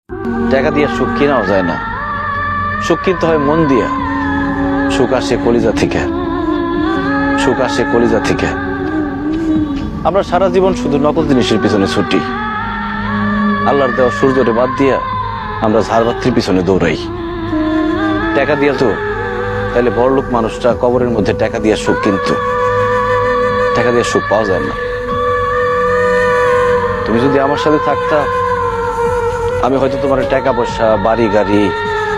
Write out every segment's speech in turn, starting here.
টাকা দিয়ে সুখ কেনাও যায় না, সুখ কিনতে হয় মন দিয়া। সুখ আসে কলিজা থেকে, সুখ আসে কলিজা থেকে। আমরা সারা জীবন শুধু নকল জিনিসের পিছনে ছুটি, আল্লাহর দেওয়া সূর্যরে বাদ দিয়া আমরা ঝাড়বাতির পিছনে দৌড়াই। টাকা দিয়া তো তাহলে বড়লোক মানুষটা কবরের মধ্যে টাকা দিয়ে সুখ কিনতো, টাকা দিয়ে সুখ পাওয়া যায় না। তুমি যদি আমার সাথে থাকতা, আমি হয়তো তোমার টাকা পয়সা, বাড়ি গাড়ি,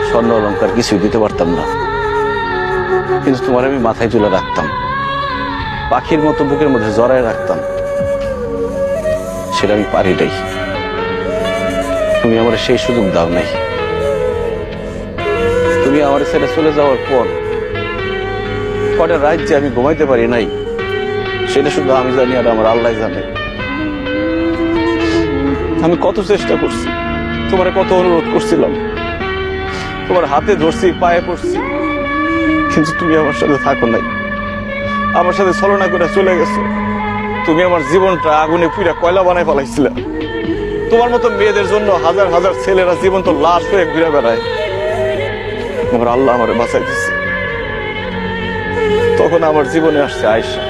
স্বর্ণ অলংকার কিছুই দিতে পারতাম না, কিন্তু তোমার আমি মাথায় তুলে রাখতাম, পাখির মতো বুকের মধ্যে জড়ায় রাখতাম। সেটা আমি পারি নাই, তুমি আমার সেই সুযোগ দাও নাই। তুমি আমার ছেড়ে চলে যাওয়ার পর কটা রাত যে আমি ঘুমাইতে পারি নাই, সেটা শুধু আমি জানি আর আমার আল্লাহ জানে। আমি কত চেষ্টা করছি, তোমার কত অনুরোধ করছিলাম, তোমার হাতে ধরছি, পায়ে পড়ছি, কিন্তু তুমি আমার সাথে থাকো নাই, আমার সাথে ছলনা করে চলে গেছো। তুমি আমার জীবনটা আগুনে পুরা কয়লা বানায় ফেলাইছিলে। তোমার মতো মেয়েদের জন্য হাজার হাজার ছেলেরা জীবন তো লাশ হয়ে ঘুরে বেড়ায়। আমার আল্লাহ আমারে বাঁচাই দিচ্ছে। তখন আমার জীবনে আসছে আয়েশা।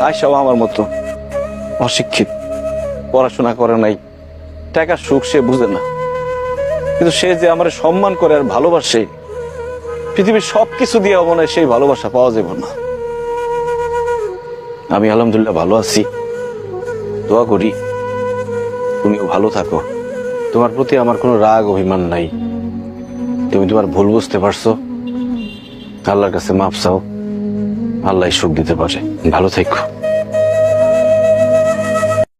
আয়েশাও আমার মতো অশিক্ষিত, পড়াশোনা করে নাই, টাকার সুখ সে বুঝে না, কিন্তু সে যে আমার সম্মান করে আর ভালোবাসে, পৃথিবীর সবকিছু দিয়ে মনে হয় সেই ভালোবাসা পাওয়া যাবে না। আমি আলহামদুলিল্লাহ ভালো আছি, দোয়া করি তুমিও ভালো থাকো। তোমার প্রতি আমার কোনো রাগ অভিমান নাই, তুমি তোমার ভুল বুঝতে পারছো, আল্লাহর কাছে মাফ চাও, আল্লাহ সুখ দিতে পারে। ভালো থেকো।